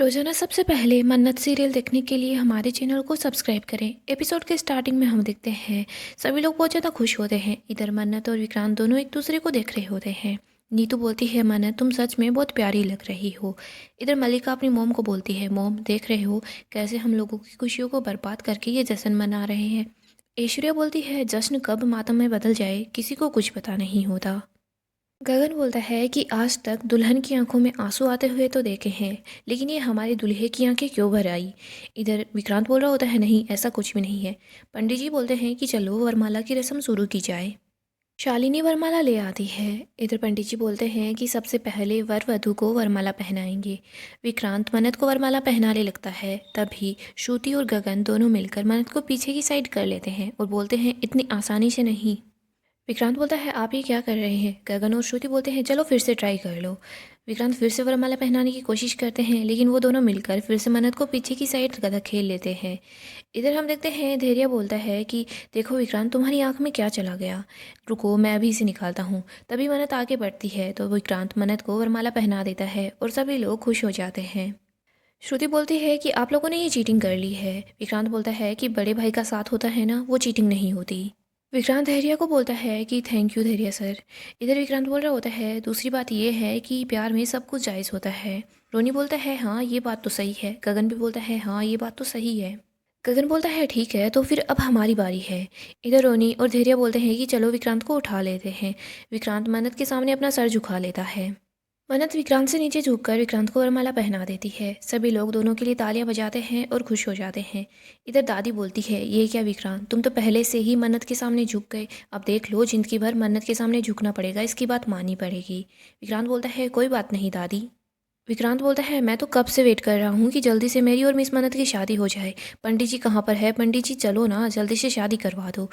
रोजाना सबसे पहले मन्नत सीरियल देखने के लिए हमारे चैनल को सब्सक्राइब करें। एपिसोड के स्टार्टिंग में हम देखते हैं सभी लोग बहुत ज़्यादा खुश होते हैं। इधर मन्नत और विक्रांत दोनों एक दूसरे को देख रहे होते हैं। नीतू बोलती है, मन्नत तुम सच में बहुत प्यारी लग रही हो। इधर मल्लिका अपनी मोम को बोलती है, मोम देख रहे हो कैसे हम लोगों की खुशियों को बर्बाद करके ये जश्न मना रहे हैं। ऐश्वर्या बोलती है, जश्न कब मातम में बदल जाए किसी को कुछ पता नहीं होता। गगन बोलता है कि आज तक दुल्हन की आंखों में आंसू आते हुए तो देखे हैं, लेकिन ये हमारे दूल्हे की आंखें क्यों भर आई। इधर विक्रांत बोल रहा होता है, नहीं ऐसा कुछ भी नहीं है। पंडित जी बोलते हैं कि चलो वरमाला की रस्म शुरू की जाए। शालिनी वरमाला ले आती है। इधर पंडित जी बोलते हैं कि सबसे पहले वर वधू को वरमाला पहनाएंगे। विक्रांत मन्नत को वरमाला पहनाने लगता है, तभी श्रुति और गगन दोनों मिलकर मन्नत को पीछे की साइड कर लेते हैं और बोलते हैं, इतनी आसानी से नहीं। विक्रांत बोलता है, आप ये क्या कर रहे हैं। गगन और श्रुति बोलते हैं, चलो फिर से ट्राई कर लो। विक्रांत फिर से वरमाला पहनाने की कोशिश करते हैं, लेकिन वो दोनों मिलकर फिर से मन्नत को पीछे की साइड गदा खेल लेते हैं। इधर हम देखते हैं धैर्य बोलता है कि देखो विक्रांत, तुम्हारी आंख में क्या चला गया, रुको मैं अभी इसे निकालता हूँ। तभी मन्नत आगे बढ़ती है तो विक्रांत मन्नत को वरमाला पहना देता है और सभी लोग खुश हो जाते हैं। श्रुति बोलती है कि आप लोगों ने ये चीटिंग कर ली है। विक्रांत बोलता है कि बड़े भाई का साथ होता है ना, वो चीटिंग नहीं होती। विक्रांत धैर्य को बोलता है कि थैंक यू धैर्य सर। इधर विक्रांत बोल रहा होता है, दूसरी बात ये है कि प्यार में सब कुछ जायज़ होता है। रोनी बोलता है, हाँ ये बात तो सही है। गगन भी बोलता है, हाँ ये बात तो सही है। गगन बोलता है, ठीक है तो फिर अब हमारी बारी है। इधर रोनी और धैर्य बोलते हैं कि चलो विक्रांत को उठा लेते हैं। विक्रांत मन्नत के सामने अपना सर झुका लेता है। मन्नत विक्रांत से नीचे झुककर विक्रांत को वरमाला पहना देती है। सभी लोग दोनों के लिए तालियां बजाते हैं और खुश हो जाते हैं। इधर दादी बोलती है, ये क्या विक्रांत, तुम तो पहले से ही मन्नत के सामने झुक गए, अब देख लो जिंदगी भर मन्नत के सामने झुकना पड़ेगा, इसकी बात माननी पड़ेगी। विक्रांत बोलता है, कोई बात नहीं दादी। विक्रांत बोलता है, मैं तो कब से वेट कर रहा हूँ कि जल्दी से मेरी और मिस मन्नत की शादी हो जाए। पंडित जी कहाँ पर है, पंडित जी चलो ना जल्दी से शादी करवा दो।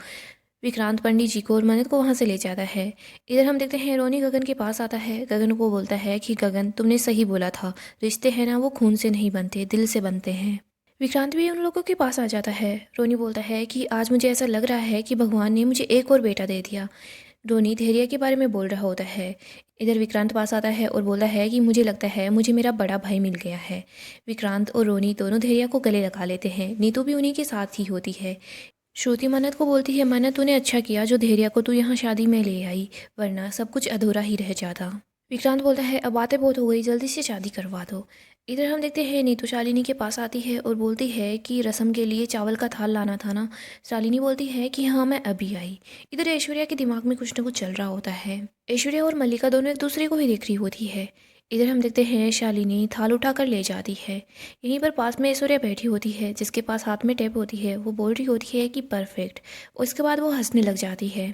विक्रांत पंडित जी को और मन्नत को वहाँ से ले जाता है। इधर हम देखते हैं रोनी गगन के पास आता है। गगन को बोलता है कि गगन तुमने सही बोला था, रिश्ते हैं ना वो खून से नहीं बनते, दिल से बनते हैं। विक्रांत भी उन लोगों के पास आ जाता है। रोनी बोलता है कि आज मुझे ऐसा लग रहा है कि भगवान ने मुझे एक और बेटा दे दिया। रोनी धैर्य के बारे में बोल रहा होता है। इधर विक्रांत पास आता है और बोलता है कि मुझे लगता है मुझे मेरा बड़ा भाई मिल गया है। विक्रांत और रोनी दोनों धैर्य को गले लगा लेते हैं। नीतू भी उन्हीं के साथ ही होती है। श्रुति मन्नत को बोलती है, मन्नत तूने अच्छा किया जो धैर्य को तू यहाँ शादी में ले आई, वरना सब कुछ अधूरा ही रह जाता। विक्रांत बोलता है, अब बातें बहुत हो गई, जल्दी से शादी करवा दो। इधर हम देखते हैं नीतू शालिनी के पास आती है और बोलती है कि रसम के लिए चावल का थाल लाना था ना। शालिनी बोलती है कि हाँ मैं अभी आई। इधर ऐश्वर्या के दिमाग में कुछ ना कुछ चल रहा होता है। ऐश्वर्या और मल्लिका दोनों एक दूसरे को ही देख रही होती है। इधर हम देखते हैं शालिनी थाल उठाकर ले जाती है। यहीं पर पास में ऐश्वर्या बैठी होती है, जिसके पास हाथ में टेप होती है। वो बोल रही होती है कि परफेक्ट। और उसके बाद वो हंसने लग जाती है।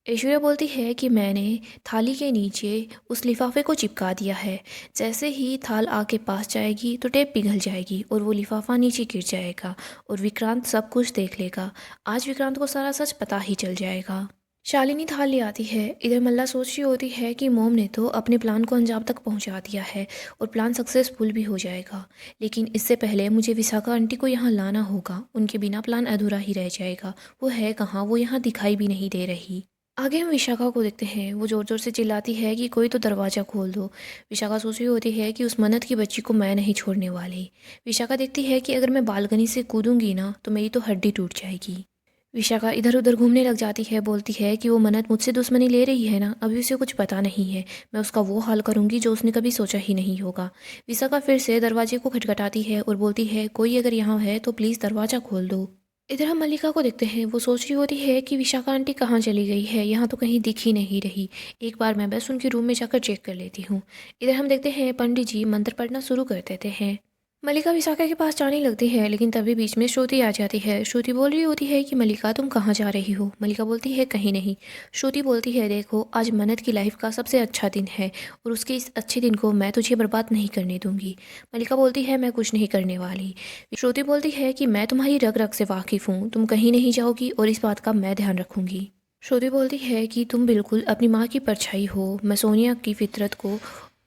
ऐश्वर्या बोलती है कि मैंने थाली के नीचे उस लिफाफे को चिपका दिया है, जैसे ही थाल आके पास जाएगी तो टेप पिघल जाएगी और वो लिफाफा नीचे गिर जाएगा और विक्रांत सब कुछ देख लेगा। आज विक्रांत को सारा सच पता ही चल जाएगा। शालिनी थाल ले आती है। इधर मल्ला सोच रही होती है कि मोम ने तो अपने प्लान को अंजाम तक पहुंचा दिया है और प्लान सक्सेसफुल भी हो जाएगा, लेकिन इससे पहले मुझे विशाखा आंटी को यहाँ लाना होगा, उनके बिना प्लान अधूरा ही रह जाएगा। वो है कहाँ, वो यहाँ दिखाई भी नहीं दे रही। आगे हम विशाखा को देखते हैं। वो जोर जोर से चिल्लाती है कि कोई तो दरवाज़ा खोल दो। विशाखा सोच रही होती है कि उस मन्नत की बच्ची को मैं नहीं छोड़ने वाली। विशाखा देखती है कि अगर मैं बालकनी से कूदूंगी ना तो मेरी तो हड्डी टूट जाएगी। विशाखा इधर उधर घूमने लग जाती है, बोलती है कि वो मन्नत मुझसे दुश्मनी ले रही है ना, अभी उसे कुछ पता नहीं है। मैं उसका वो हाल करूंगी जो उसने कभी सोचा ही नहीं होगा। विशाखा फिर से दरवाजे को खटखटाती है और बोलती है, कोई अगर यहाँ है तो प्लीज़ दरवाज़ा खोल दो। इधर हम मल्लिका को देखते हैं। वो सोच रही होती है कि विशाखा आंटी कहाँ चली गई है, यहाँ तो कहीं दिख ही नहीं रही। एक बार मैं बस उनके रूम में जाकर चेक कर लेती हूँ। इधर हम देखते हैं पंडित जी मंत्र पढ़ना शुरू कर देते हैं। मल्लिका विशाखा के पास जाने लगती है, लेकिन तभी बीच में श्रुति आ जाती है। श्रुति बोल रही होती है कि मल्लिका तुम कहाँ जा रही हो। मल्लिका बोलती है, कहीं नहीं। श्रुति बोलती है, देखो आज मन्नत की लाइफ का सबसे अच्छा दिन है और उसके इस अच्छे दिन को मैं तुझे बर्बाद नहीं करने दूंगी। मल्लिका बोलती है, मैं कुछ नहीं करने वाली। श्रुति बोलती है कि मैं तुम्हारी रग रग से वाकिफ़ हूँ, तुम कहीं नहीं जाओगी और इस बात का मैं ध्यान रखूंगी। श्रुति बोलती है कि तुम बिल्कुल अपनी माँ की परछाई हो। मैं सोनिया की फितरत को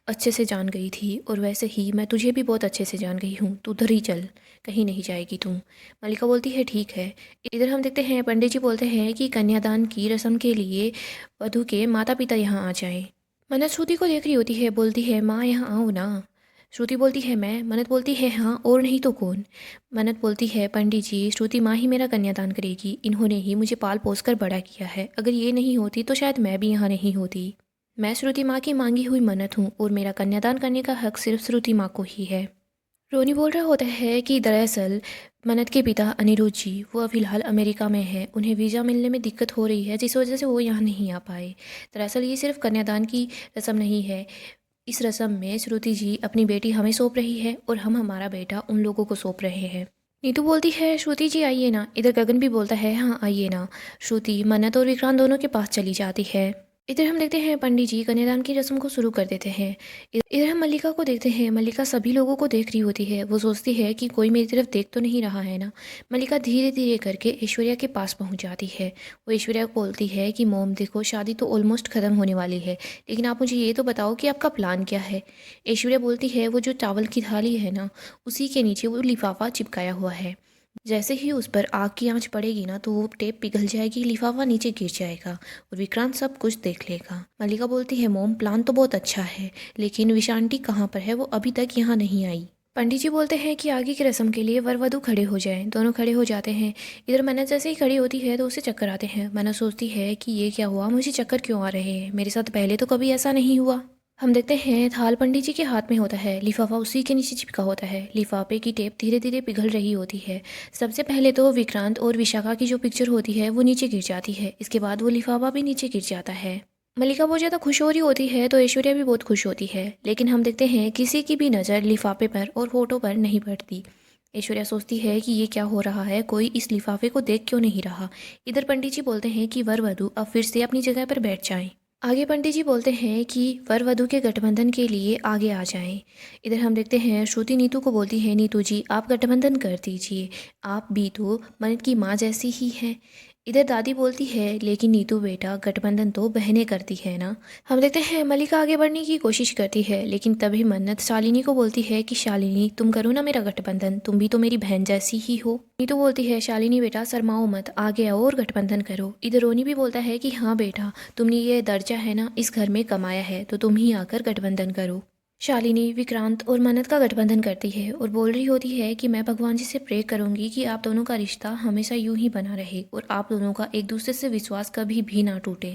अच्छे से जान गई थी और वैसे ही मैं तुझे भी बहुत अच्छे से जान गई हूँ। तू उधर ही चल, कहीं नहीं जाएगी तू। मल्लिका बोलती है, ठीक है। इधर हम देखते हैं पंडित जी बोलते हैं कि कन्यादान की रस्म के लिए वधू के माता पिता यहाँ आ जाएं। मन्नत श्रुति को देख रही होती है, बोलती है, माँ यहाँ आओ ना। श्रुति बोलती है मैं। मन्नत बोलती है हाँ, और नहीं तो कौन। मन्नत बोलती है पंडित जी, श्रुति माँ ही मेरा कन्यादान करेगी। इन्होंने ही मुझे पाल पोस कर बड़ा किया है। अगर ये नहीं होती तो शायद मैं भी यहाँ नहीं होती। मैं श्रुति माँ की मांगी हुई मन्नत हूँ और मेरा कन्यादान करने का हक सिर्फ श्रुति माँ को ही है। रोनी बोल रहा होता है कि दरअसल मन्नत के पिता अनिरुद्ध जी वो फ़िलहाल अमेरिका में है। उन्हें वीज़ा मिलने में दिक्कत हो रही है, जिस वजह से वो यहाँ नहीं आ पाए। दरअसल ये सिर्फ कन्यादान की रस्म नहीं है। इस रस्म में श्रुति जी अपनी बेटी हमें सौंप रही है और हम हमारा बेटा उन लोगों को सौंप रहे हैं। नीतू बोलती है श्रुति जी आइए ना। इधर गगन भी बोलता है हाँ आइए ना। श्रुति मन्नत और विक्रांत दोनों के पास चली जाती है। इधर हम देखते हैं पंडित जी कन्यादान की रस्म को शुरू कर देते हैं। इधर हम मल्लिका को देखते हैं। मल्लिका सभी लोगों को देख रही होती है। वो सोचती है कि कोई मेरी तरफ देख तो नहीं रहा है ना। मल्लिका धीरे धीरे करके ऐश्वर्या के पास पहुंच जाती है। वो ऐश्वर्या को बोलती है कि मोम देखो शादी तो ऑलमोस्ट ख़त्म होने वाली है, लेकिन आप मुझे ये तो बताओ कि आपका प्लान क्या है। ऐश्वर्या बोलती है वो जो चावल की थाली है ना, उसी के नीचे वो लिफाफा चिपकाया हुआ है। जैसे ही उस पर आग की आंच पड़ेगी ना तो वो टेप पिघल जाएगी, लिफाफा नीचे गिर जाएगा और विक्रांत सब कुछ देख लेगा। मल्लिका बोलती है मोम प्लान तो बहुत अच्छा है, लेकिन विशांटी कहाँ पर है, वो अभी तक यहाँ नहीं आई। पंडित जी बोलते हैं कि आगे की रस्म के लिए वर वधू खड़े हो जाएं। दोनों खड़े हो जाते हैं। इधर मन्नत जैसे ही खड़ी होती है तो उसे चक्कर आते हैं। मन्नत सोचती है कि ये क्या हुआ, मुझे चक्कर क्यों आ रहे हैं, मेरे साथ पहले तो कभी ऐसा नहीं हुआ। हम देखते हैं थाल पंडित जी के हाथ में होता है, लिफाफा उसी के नीचे चिपका होता है। लिफाफे की टेप धीरे धीरे पिघल रही होती है। सबसे पहले तो विक्रांत और विशाखा की जो पिक्चर होती है वो नीचे गिर जाती है। इसके बाद वो लिफाफा भी नीचे गिर जाता है। मल्लिका बहुत ज़्यादा खुश हो रही होती है तो ऐश्वर्या भी बहुत खुश होती है, लेकिन हम देखते हैं किसी की भी नज़र लिफाफे पर और फोटो पर नहीं पड़ती। ऐश्वर्या सोचती है कि ये क्या हो रहा है, कोई इस लिफाफे को देख क्यों नहीं रहा। इधर पंडित जी बोलते हैं कि वर वधू अब फिर से अपनी जगह पर बैठ जाएं। आगे पंडित जी बोलते हैं कि वर वधू के गठबंधन के लिए आगे आ जाएं। इधर हम देखते हैं श्रुति नीतू को बोलती है नीतू जी आप गठबंधन कर दीजिए, आप भी तो मन्नत की माँ जैसी ही हैं। इधर दादी बोलती है लेकिन नीतू बेटा गठबंधन तो बहनें करती है ना। हम देखते हैं मल्लिका आगे बढ़ने की कोशिश करती है, लेकिन तभी मन्नत शालिनी को बोलती है कि शालिनी तुम करो ना मेरा गठबंधन, तुम भी तो मेरी बहन जैसी ही हो। नीतू बोलती है शालिनी बेटा शर्माओ मत, आगे आओ और गठबंधन करो। इधर रोनी भी बोलता है कि हाँ बेटा तुमने ये दर्जा है ना इस घर में कमाया है, तो तुम ही आकर गठबंधन करो। शालिनी विक्रांत और मन्नत का गठबंधन करती है और बोल रही होती है कि मैं भगवान जी से प्रे करूंगी कि आप दोनों का रिश्ता हमेशा यूं ही बना रहे और आप दोनों का एक दूसरे से विश्वास कभी भी ना टूटे।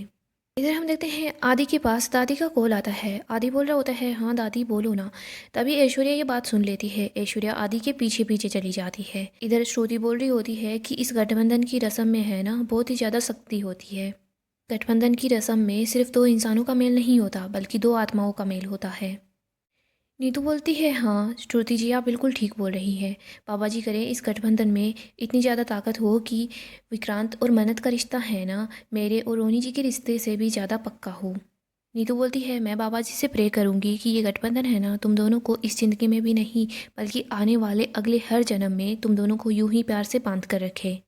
इधर हम देखते हैं आदि के पास दादी का कॉल आता है। आदि बोल रहा होता है हाँ दादी बोलो ना। तभी ऐश्वर्या ये बात सुन लेती है। ऐश्वर्या आदि के पीछे पीछे चली जाती है। इधर श्रुति बोल रही होती है कि इस गठबंधन की रस्म में है ना बहुत ही ज़्यादा सख्ती होती है। गठबंधन की रस्म में सिर्फ दो इंसानों का मेल नहीं होता बल्कि दो आत्माओं का मेल होता है। नीतू बोलती है हाँ श्रुति जी आप बिल्कुल ठीक बोल रही हैं। बाबा जी करें इस गठबंधन में इतनी ज़्यादा ताकत हो कि विक्रांत और मन्नत का रिश्ता है ना मेरे और रोनी जी के रिश्ते से भी ज़्यादा पक्का हो। नीतू बोलती है मैं बाबा जी से प्रे करूँगी कि ये गठबंधन है ना तुम दोनों को इस ज़िंदगी में भी नहीं बल्कि आने वाले अगले हर जन्म में तुम दोनों को यूं ही प्यार से बांध कर रखे।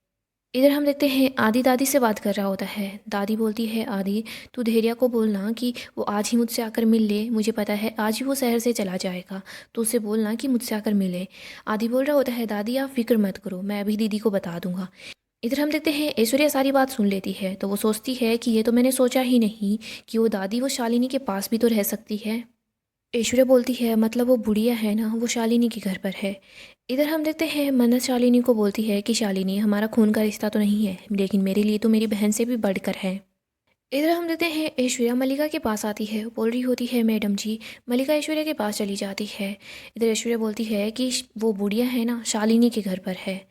इधर हम देखते हैं आदि दादी से बात कर रहा होता है। दादी बोलती है आदि तू धैर्या को बोलना कि वो आज ही मुझसे आकर मिल ले, मुझे पता है आज ही वो शहर से चला जाएगा, तो उससे बोलना कि मुझसे आकर मिले। आदि बोल रहा होता है दादी आप फिक्र मत करो, मैं अभी दीदी को बता दूंगा। इधर हम देखते हैं ऐश्वर्या सारी बात सुन लेती है तो वो सोचती है कि ये तो मैंने सोचा ही नहीं कि वो दादी वो शालिनी के पास भी तो रह सकती है। ऐश्वर्या बोलती है मतलब वो बुढ़िया है ना वो शालिनी के घर पर है। इधर हम देखते हैं मन्नत शालिनी को बोलती है कि शालिनी हमारा खून का रिश्ता तो नहीं है लेकिन मेरे लिए तो मेरी बहन से भी बढ़कर है। इधर हम देखते हैं ऐश्वर्या मल्लिका के पास आती है, बोल रही होती है मैडम जी। मल्लिका ऐश्वर्या के पास चली जाती है। इधर ऐश्वर्या बोलती है कि वो बुढ़िया है ना शालिनी के घर पर है।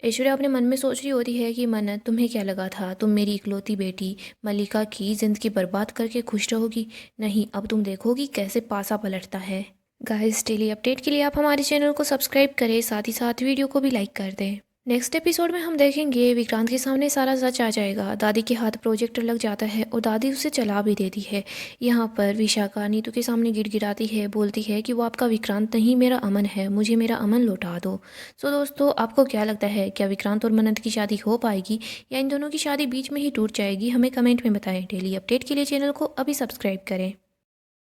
ऐश्वर्या अपने मन में सोच रही होती है कि मन्नत तुम्हें क्या लगा था तुम मेरी इकलौती बेटी मल्लिका की ज़िंदगी बर्बाद करके खुश रहोगी, नहीं अब तुम देखोगी कैसे पासा पलटता है। गाइस डेली अपडेट के लिए आप हमारे चैनल को सब्सक्राइब करें, साथ ही साथ वीडियो को भी लाइक कर दें। नेक्स्ट एपिसोड में हम देखेंगे विक्रांत के सामने सारा सच आ जाएगा। दादी के हाथ प्रोजेक्टर लग जाता है और दादी उसे चला भी देती है। यहाँ पर विशाखा नीतू के सामने गिड़गिड़ाती है, बोलती है कि वो आपका विक्रांत नहीं मेरा अमन है, मुझे मेरा अमन लौटा दो। सो दोस्तों आपको क्या लगता है, क्या विक्रांत और मन्नत की शादी हो पाएगी या इन दोनों की शादी बीच में ही टूट जाएगी? हमें कमेंट में बताएं। डेली अपडेट के लिए चैनल को अभी सब्सक्राइब करें।